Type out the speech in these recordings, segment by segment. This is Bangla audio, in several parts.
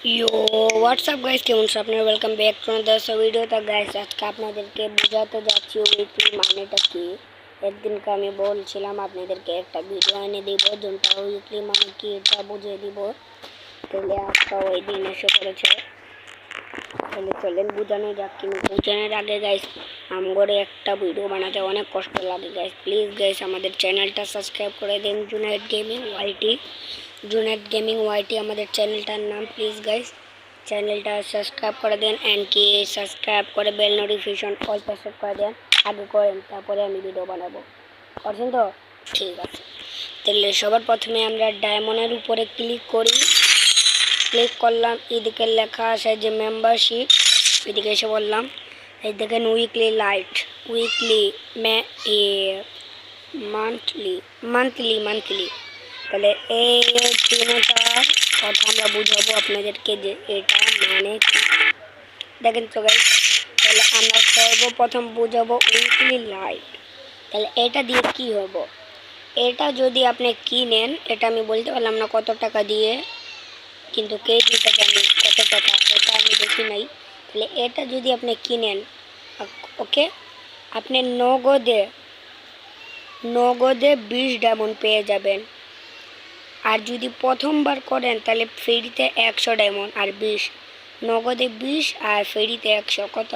यो व्हाट्सअप गाइस কেমন আছেন আপনারা welcome back to another video. তো গাইস আজকে আপনাদেরকে বোঝাতে যাচ্ছি উইকলি মানেটা কি। একদিনকে আমি বলছিলাম আপনাদেরকে একটা ভিডিও এনে দিব যেটা উইকলি মানে কি এটা বুঝিয়ে দিব। তাহলে আজকে ওই দিন এসে পড়েছে। তাহলে চলেন বোঝানো যাক। কিন্তু বোঝানোর আগে গাইস আমগরে একটা ভিডিও বানাতে অনেক কষ্ট লাগে গাইস। প্লিজ গাইস আমাদের চ্যানেলটা সাবস্ক্রাইব করে দিন, Junaid gaming YT. Junaid gaming YT আমাদের চ্যানেলটার নাম। প্লিজ গাইস চ্যানেলটা সাবস্ক্রাইব করে দেন এন্ড কি সাবস্ক্রাইব করে বেল নোটিফিকেশন অল প্রেস করে দেন। আগে করেন তারপরে আমি ভিডিও বানাবো। করছেন তো? ঠিক আছে। তাহলে সবার প্রথমে আমরা ডায়মন্ডের উপরে ক্লিক করি। ক্লিক করলাম, এদিকে লেখা আছে যে মেম্বারশিপ, এদিকে এসে বললাম এই দেখেন weekly light, weekly monthly monthly monthly. তাহলে এই তিনটার কথা আমরা বুঝাবো আপনাদেরকে যে এটা মানে কি। দেখেন তো গাইস, তাহলে আমরা সর্বপ্রথম বুঝাবো উইকলি লাইট। তাহলে এটা দিয়ে কি হবো, এটা যদি আপনি কিনেন, এটা আমি বলতে পারলাম না কত টাকা দিয়ে, কিন্তু কেজিটা জানি কত টাকা এটা আমি দেখি নাই। তাহলে এটা যদি আপনি কিনেন, ওকে, আপনি নগদে 20 ডায়মন্ড পেয়ে যাবেন। আর যদি প্রথমবার করেন তাহলে ফ্রিতে 100 ডায়মন্ড আর 20, নগদে 20 আর ফ্রিতে 100, কত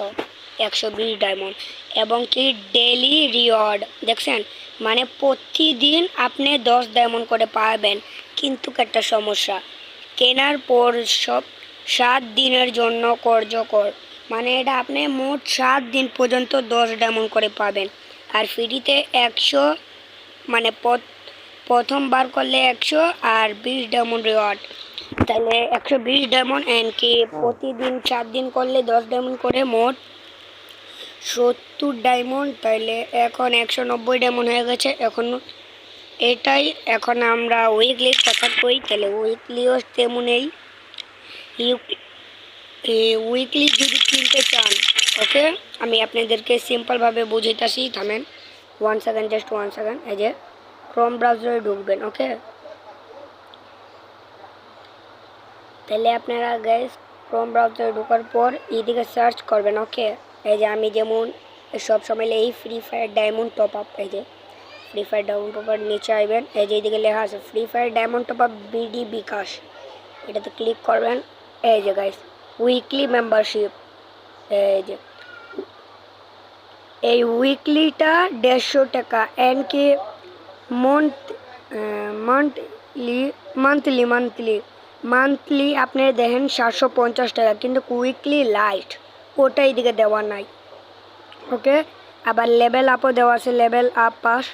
120 ডায়মন্ড। এবং কি ডেলি রিওয়ার্ড দেখছেন, মানে প্রতিদিন আপনি 10 ডায়মন্ড করে পাবেন। কিন্তু একটা সমস্যা, কেনার পর সব 7 দিনের জন্য কার্যকর, মানে এটা আপনি মোট 7 দিন পর্যন্ত 10 ডায়মন্ড করে পাবেন। আর ফ্রিতে 100, মানে প্রথমবার করলে 100 আর 20 ডায়মন্ড রিওয়ার্ড। তাহলে 120 ডায়মন্ড এন্ড কি প্রতিদিন 4 দিন করলে 10 ডায়মন্ড করে মোট 70 ডায়মন্ড। তাহলে এখন 190 ডায়মন্ড হয়ে গেছে। এখন এটাই, এখন আমরা উইকলির কথা কই। তাহলে উইকলিও তেমনই, উইকলি যদি কিনতে চান, ওকে, আমি আপনাদেরকে সিম্পলভাবে বুঝাইতেছি, থামেন 1 সেকেন্ড, জাস্ট 1 সেকেন্ড। এই যে ক্রোম ব্রাউজারে ঢুকবেন, ওকে। তাহলে আপনারা গাইস ক্রোম ব্রাউজারে ঢোকার পর এইদিকে সার্চ করবেন, ওকে। এই যে আমি যেমন সব সময় এই Free Fire diamond top up, এই যে Free Fire diamond top up নিচে আইবেন, এই যে এইদিকে লেখা আছে Free Fire diamond top up BD bKash, এটাতে ক্লিক করবেন। এই যে গাইস উইকলি মেম্বারশিপ, এই যে এই উইকলিটা 150 টাকা এন্ড কি মান্থলি মান্থলি মান্থলি মান্থলি আপনি দেখেন 750 টাকা, কিন্তু উইকলি লাইট ওটা এদিকে দেওয়া নাই, ওকে। আবার লেভেল আপও দেওয়া আছে, লেভেল আপ পাস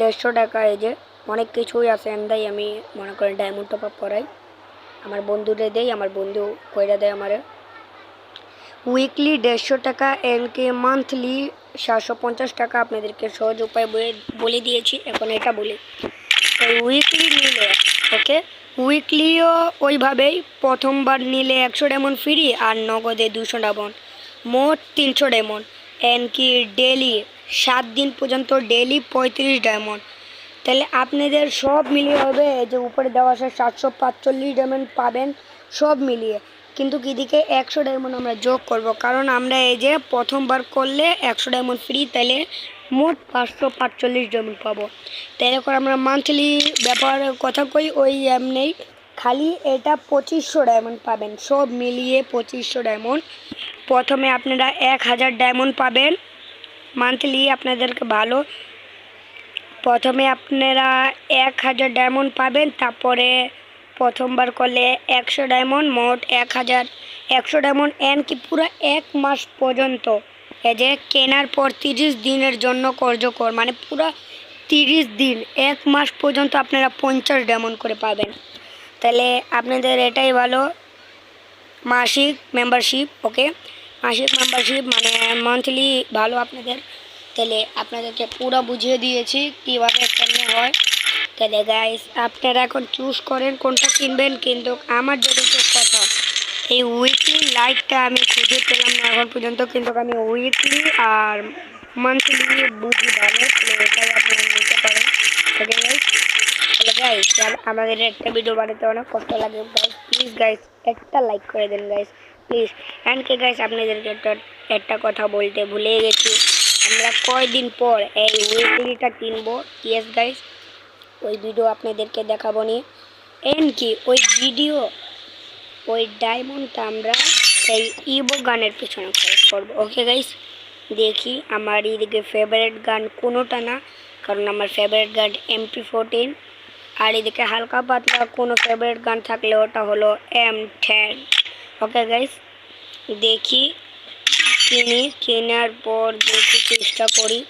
150 টাকা। এই যে অনেক কিছুই আছে এন্দাই, আমি মনে করেন ডায়মন্ড টপ আপ করাই, আমার বন্ধুরে দেই, আমার বন্ধু কইরা দেয় আমারে। উইকলি 150 টাকা এন্ড কি মান্থলি 750 টাকা। আপনাদেরকে সহজ উপায় বলে দিয়েছি, এখন এটা বলি। উইকলি নিলে, ওকে, উইকলিও ওইভাবেই প্রথমবার নিলে 100 ডায়মন্ড ফ্রি আর নগদে 200 ডায়মন্ড, মোট 300 ডায়মন্ড এন্ড কি ডেলি 7 দিন পর্যন্ত ডেলি 35 ডায়মন্ড। তাহলে আপনাদের সব মিলিয়ে হবে এই যে উপরে দেওয়া আছে 745 ডায়মন্ড পাবেন সব মিলিয়ে। কিন্তু এদিকে 100 ডায়মন্ড আমরা যোগ করব, কারণ আমরা এই যে প্রথমবার করলে 100 ডায়মন্ড ফ্রি, তাহলে মোট 545 ডায়মন্ড পাবো। তাহলে করে আমরা মান্থলি ব্যাপারের কথা কই, ওই এমনি খালি এটা 2500 ডায়মন্ড পাবেন সব মিলিয়ে 2500 ডায়মন্ড। প্রথমে আপনারা 1000 ডায়মন্ড পাবেন মান্থলি, আপনাদেরকে ভালো। প্রথমে আপনারা 1000 ডায়মন্ড পাবেন, তারপরে প্রথমবার করলে 100 ডায়মন্ড, মোট 100 ডায়মন্ড এন্ড কি পুরো 1 মাস পর্যন্ত। এই যে কেনার পর 30 দিনের জন্য কার্যকর, মানে পুরো 30 দিন 1 মাস পর্যন্ত আপনারা 50 ডায়মন্ড করে পাবেন। তাহলে আপনাদের এটাই ভালো, মাসিক মেম্বারশিপ, ওকে। মাসিক মেম্বারশিপ মানে মান্থলি ভালো আপনাদের। তাহলে আপনাদেরকে পুরো বুঝিয়ে দিয়েছি কীভাবে কেমনে হয়। তাহলে গাইস আপনারা এখন চুজ করেন কোনটা কিনবেন। কিন্তু আমার যেটুকু কথা, এই উইকলি লাইটটা আমি খুঁজে পেলাম না এখন পর্যন্ত, কিন্তু আমি উইকলি আর মান্থলি বুঝি ভালো, তাহলে এটাই আপনারা নিতে পারেন, ওকে গাইস। আসলে গাইস আমাদের একটা ভিডিও বানাতে অনেক কষ্ট লাগে গাইস, প্লিজ গাইস একটা লাইক করে দেন গাইস প্লিজ। অ্যান্ড কে গাইস আপনাদেরকে একটা কথা বলতে ভুলে গেছি, আমরা কয়দিন পর এই উইকলিটা কিনবো। ইয়েস গাইস, ওই ভিডিও আপনাদেরকে দেখাবো নি। এন্ড কি ওই ভিডিও ওই ডায়মন্ডটা আমরা এই ইবো গানের পিছনে খরচ করবো। ওকে গাইস, দেখি আমার এদিকে ফেভারিট গান কোনোটা না, কারণ আমার ফেভারিট গান MP14। আর এদিকে হালকা পাতলা কোনো ফেভারিট গান থাকলে ওটা হলো M10। ওকে গাইস, দেখি কেনার পর দেখি চেষ্টা করি,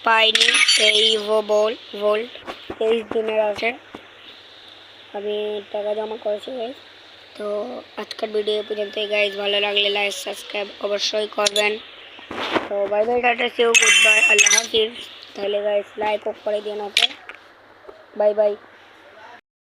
পাইনি এই ইভো ভোল্ট 23 দিনের আছে, আমি টাকা জমা করেছি গাইস। তো আজকের ভিডিও পর্যন্ত গাইস, ভালো লাগলে লাইক সাবস্ক্রাইব অবশ্যই করবেন। তো bye bye, tata, see you, goodbye, আল্লাহ হাফিজ। তাহলে গাইস লাইক করে দিন। Okay, bye by.